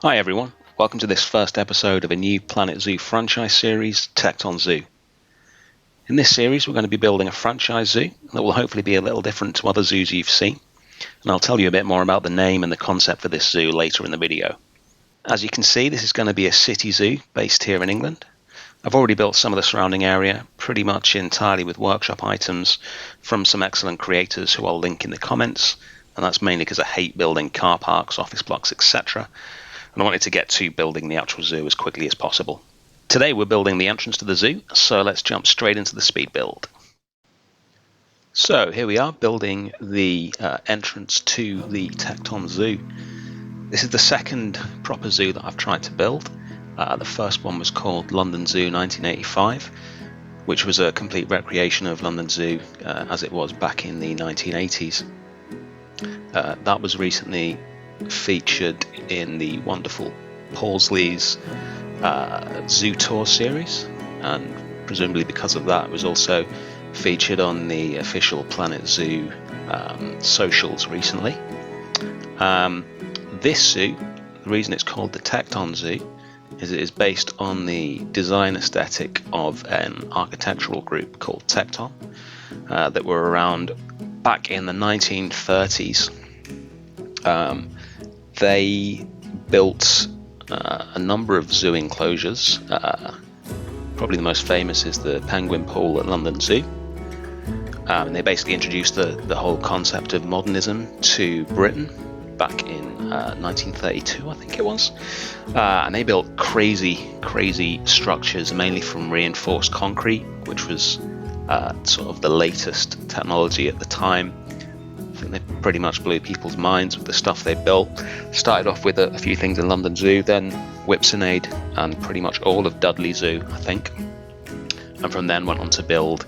Hi everyone, welcome to this first episode of a new Planet Zoo franchise series, Tekton Zoo. In this series we're going to be building a franchise zoo that will hopefully be a little different to other zoos you've seen, and I'll tell you a bit more about the name and the concept for this zoo later in the video. As you can see, this is going to be a city zoo based here in England. I've already built some of the surrounding area, pretty much entirely with workshop items from some excellent creators who I'll link in the comments, and that's mainly because I hate building car parks, office blocks, etc. and I wanted to get to building the actual zoo as quickly as possible. Today we're building the entrance to the zoo, so let's jump straight into the speed build. So here we are building the entrance to the Tekton Zoo. This is the second proper zoo that I've tried to build. The first one was called London Zoo 1985, which was a complete recreation of London Zoo as it was back in the 1980s. That was recently featured in the wonderful Paulsley's Zoo Tour series, and presumably because of that it was also featured on the official Planet Zoo socials recently. This zoo, the reason it's called the Tekton Zoo is it is based on the design aesthetic of an architectural group called Tekton that were around back in the 1930s. They built a number of zoo enclosures. Probably the most famous is the Penguin Pool at London Zoo. And they basically introduced the whole concept of modernism to Britain back in 1932, I think it was. And they built crazy structures, mainly from reinforced concrete, which was sort of the latest technology at the time. I think they pretty much blew people's minds with the stuff they built. Started off with a few things in London Zoo, then Whipsnade and pretty much all of Dudley Zoo, I think. And from then went on to build,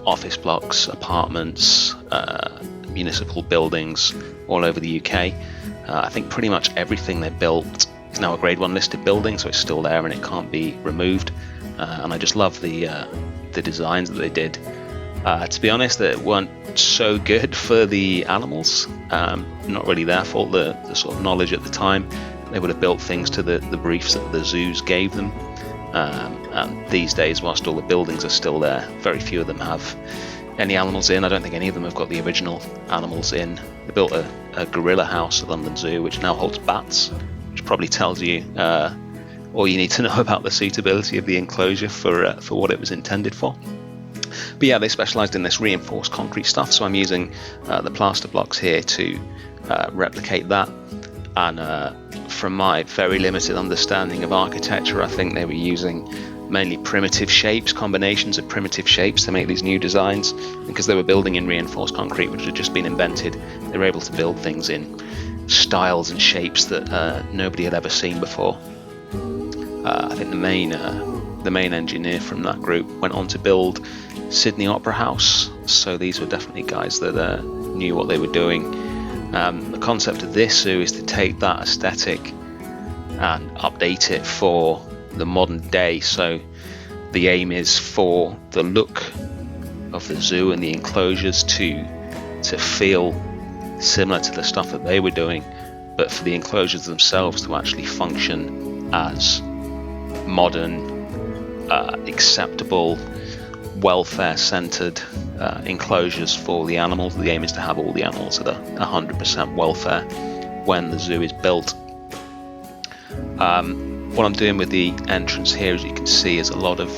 office blocks, apartments, municipal buildings all over the UK. I think pretty much everything they built is now a Grade 1 listed building, so it's still there and it can't be removed. And I just love the designs that they did. To be honest, they weren't so good for the animals. Not really their fault, the sort of knowledge at the time. They would have built things to the briefs that the zoos gave them. And these days, whilst all the buildings are still there, very few of them have any animals in. I don't think any of them have got the original animals in. They built a gorilla house at London Zoo, which now holds bats, which probably tells you all you need to know about the suitability of the enclosure for what it was intended for. But yeah, they specialised in this reinforced concrete stuff, so I'm using the plaster blocks here to replicate that. And from my very limited understanding of architecture, I think they were using mainly primitive shapes, combinations of primitive shapes to make these new designs. Because they were building in reinforced concrete, which had just been invented, they were able to build things in styles and shapes that nobody had ever seen before. I think the main engineer from that group went on to build Sydney Opera House, so these were definitely guys that knew what they were doing. The concept of this zoo is to take that aesthetic and update it for the modern day, so the aim is for the look of the zoo and the enclosures to feel similar to the stuff that they were doing, but for the enclosures themselves to actually function as modern, acceptable, welfare-centered enclosures for the animals. The aim is to have all the animals at 100% welfare when the zoo is built. What I'm doing with the entrance here, as you can see, is a lot of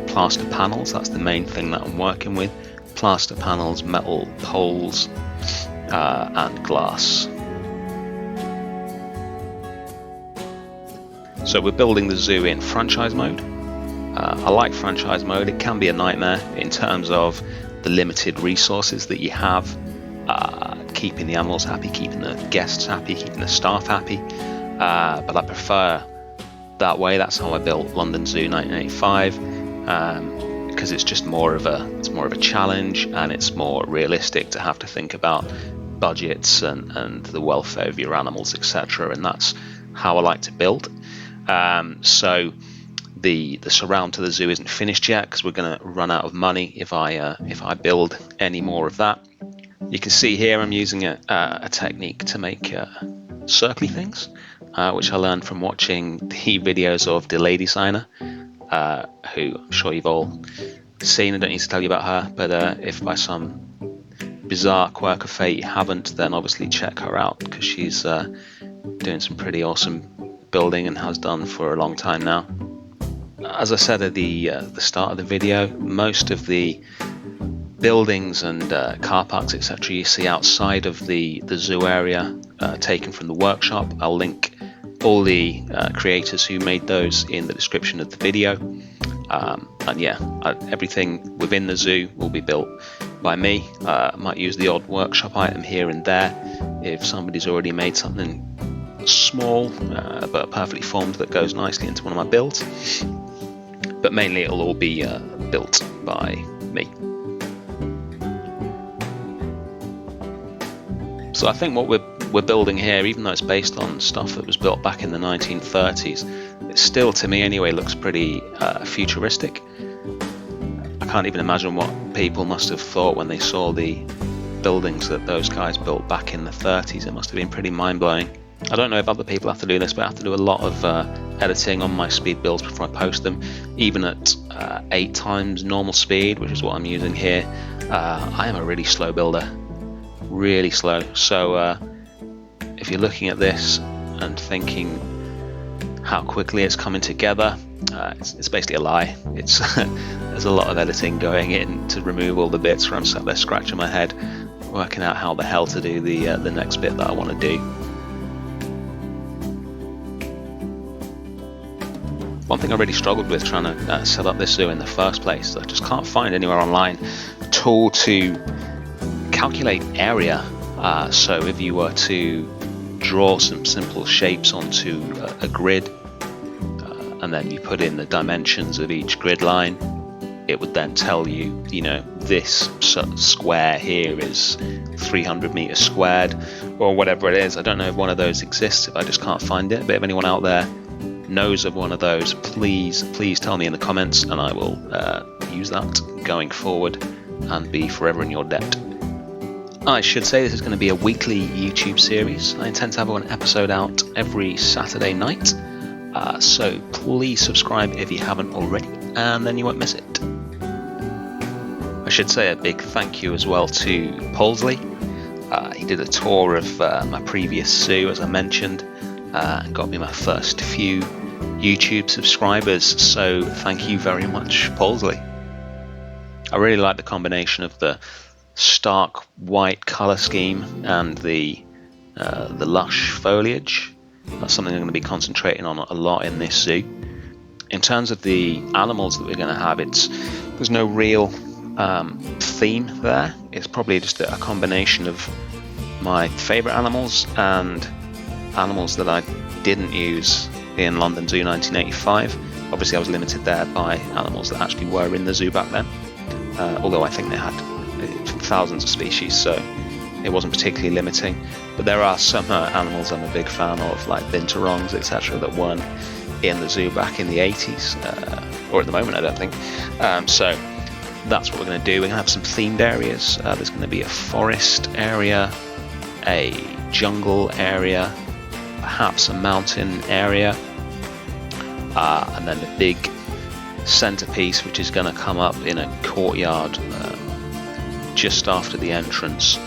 plaster panels. That's the main thing that I'm working with. Plaster panels, metal poles, and glass. So we're building the zoo in franchise mode. I like franchise mode. It can be a nightmare in terms of the limited resources that you have, keeping the animals happy, keeping the guests happy, keeping the staff happy. But I prefer that way. That's how I built London Zoo 1985, because it's just more of a challenge, and it's more realistic to have to think about budgets and the welfare of your animals, etc. And that's how I like to build. So the surround to the zoo isn't finished yet, because we're going to run out of money if I build any more of that. You can see here I'm using a technique to make circly things, which I learned from watching the videos of DeLadySigner, who I'm sure you've all seen. I don't need to tell you about her, but if by some bizarre quirk of fate you haven't, then obviously check her out, because she's doing some pretty awesome building and has done for a long time now. As I said at the start of the video, most of the buildings and car parks, etc., you see outside of the zoo area, taken from the workshop. I'll link all the creators who made those in the description of the video. And yeah, everything within the zoo will be built by me. I might use the odd workshop item here and there if somebody's already made something small but perfectly formed that goes nicely into one of my builds. But mainly it'll all be built by me. So I think what we're building here, even though it's based on stuff that was built back in the 1930s, it still, to me anyway, looks pretty futuristic. I can't even imagine what people must have thought when they saw the buildings that those guys built back in the 30s. It must have been pretty mind-blowing. I don't know if other people have to do this, but I have to do a lot of editing on my speed builds before I post them. Even at 8 times normal speed, which is what I'm using here, I am a really slow builder. Really slow. So if you're looking at this and thinking how quickly it's coming together, it's basically a lie. It's there's a lot of editing going in to remove all the bits where I'm sat there scratching my head, working out how the hell to do the next bit that I want to do. One thing I really struggled with trying to set up this zoo in the first place, I just can't find anywhere online a tool to calculate area. So if you were to draw some simple shapes onto a grid, and then you put in the dimensions of each grid line, it would then tell you, this square here is 300 meters squared, or whatever it is. I don't know if one of those exists, if I just can't find it. But if anyone out there knows of one of those, please tell me in the comments, and I will use that going forward and be forever in your debt. I should say this is going to be a weekly YouTube series. I intend to have one episode out every Saturday night, so please subscribe if you haven't already, and then you won't miss it. I should say a big thank you as well to Pulsley. He did a tour of my previous zoo, as I mentioned, and got me my first few YouTube subscribers, so thank you very much, Pulsley. I really like the combination of the stark white color scheme and the lush foliage. That's something I'm going to be concentrating on a lot in this zoo. In terms of the animals that we're going to have, there's no real theme there. It's probably just a combination of my favorite animals and animals that I didn't use in London Zoo 1985. Obviously I was limited there by animals that actually were in the zoo back then, although I think they had thousands of species, so it wasn't particularly limiting. But there are some animals I'm a big fan of, like binturongs, etc., that weren't in the zoo back in the 80s, or at the moment I don't think. So that's what we're going to do. We're going to have some themed areas. There's going to be a forest area, a jungle area, perhaps a mountain area, and then the big centerpiece, which is going to come up in a courtyard just after the entrance,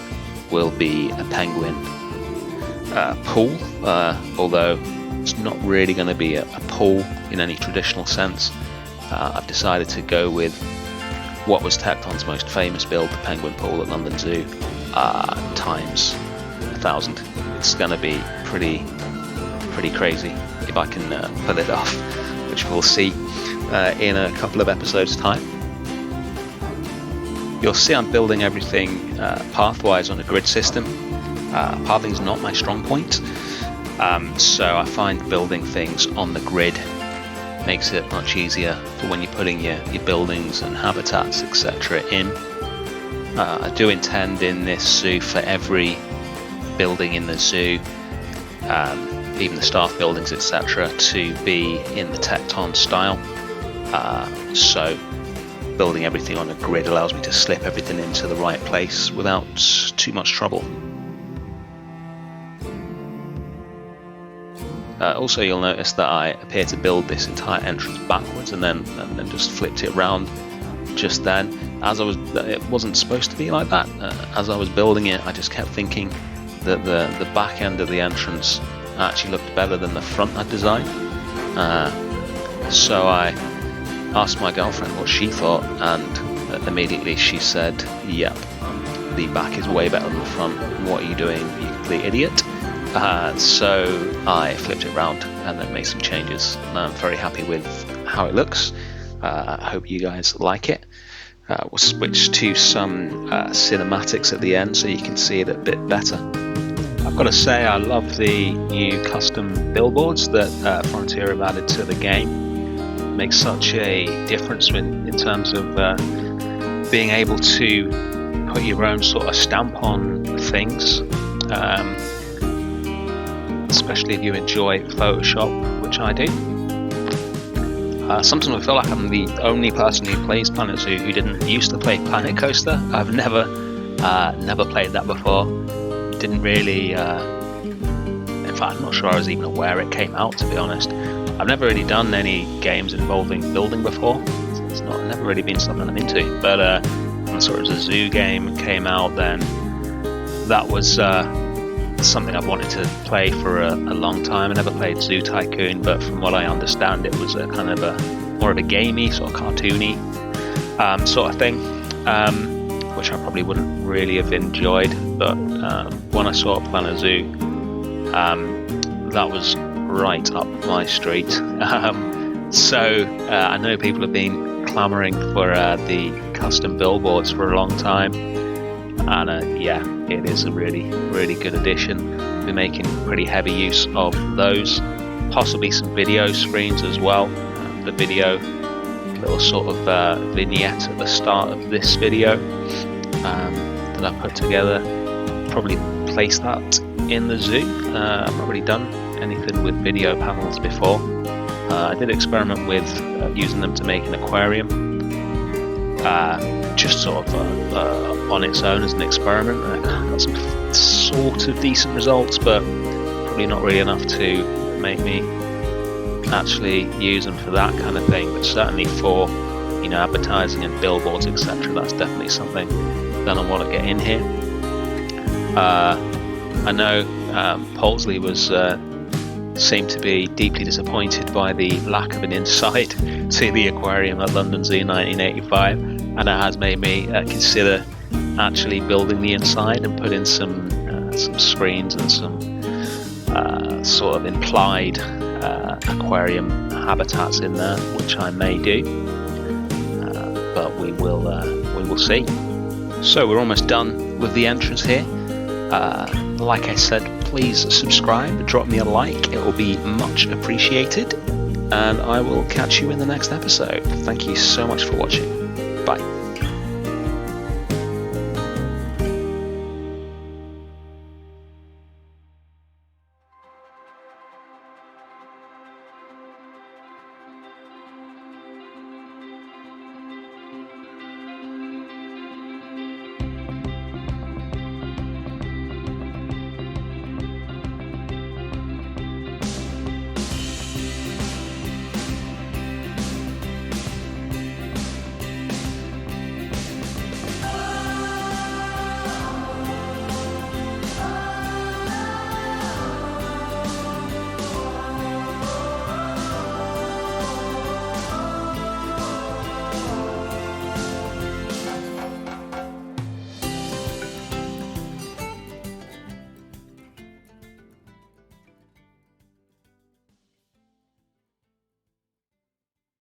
will be a penguin pool, although it's not really going to be a pool in any traditional sense. I've decided to go with what was Tekton's most famous build, the penguin pool at London Zoo, times 1,000. It's going to be pretty crazy if I can pull it off, which we'll see in a couple of episodes' time. You'll see I'm building everything pathwise on a grid system. Pathing is not my strong point, so I find building things on the grid makes it much easier for when you're putting your buildings and habitats, etc. in. I do intend in this zoo for every building in the zoo, even the staff buildings, etc., to be in the Tekton style. So building everything on a grid allows me to slip everything into the right place without too much trouble. Also, you'll notice that I appear to build this entire entrance backwards and then just flipped it around just then. It wasn't supposed to be like that. As I was building it, I just kept thinking that the back end of the entrance actually looked better than the front I designed. So I asked my girlfriend what she thought, and immediately she said, "Yep, the back is way better than the front. What are you doing, you complete idiot?" So I flipped it around and then made some changes, and I'm very happy with how it looks. I hope you guys like it. We'll switch to some cinematics at the end so you can see it a bit better. I've got to say, I love the new custom billboards that Frontier have added to the game. It makes such a difference in terms of being able to put your own sort of stamp on things, especially if you enjoy Photoshop, which I do. Sometimes I feel like I'm the only person who plays Planet Zoo who didn't used to play Planet Coaster. I've never played that before. Didn't really, in fact I'm not sure I was even aware it came out, to be honest. I've never really done any games involving building before. It's never really been something I'm into, but when sort of the Zoo game came out, then that was something I've wanted to play for a long time. I never played Zoo Tycoon, but from what I understand it was a kind of more of a gamey, sort of cartoony sort of thing, which I probably wouldn't really have enjoyed, but when I saw Planet Zoo, that was right up my street. So I know people have been clamouring for the custom billboards for a long time, and yeah, it is a really good addition. We're making pretty heavy use of those, possibly some video screens as well. The video little sort of vignette at the start of this video that I put together, probably place that in the zoo. I've not really done anything with video panels before. I did experiment with using them to make an aquarium, just sort of on its own as an experiment, and I got some sort of decent results, but probably not really enough to make me actually use them for that kind of thing. But certainly for, you know, advertising and billboards, etc., that's definitely something that I want to get in here. I know Polsley seemed to be deeply disappointed by the lack of an inside to the aquarium at London Zoo 1985, and it has made me consider actually building the inside and put in some screens and some sort of implied aquarium habitats in there, which I may do, but we will see. So we're almost done with the entrance here. Like I said, please subscribe, drop me a like, it will be much appreciated, and I will catch you in the next episode. Thank you so much for watching.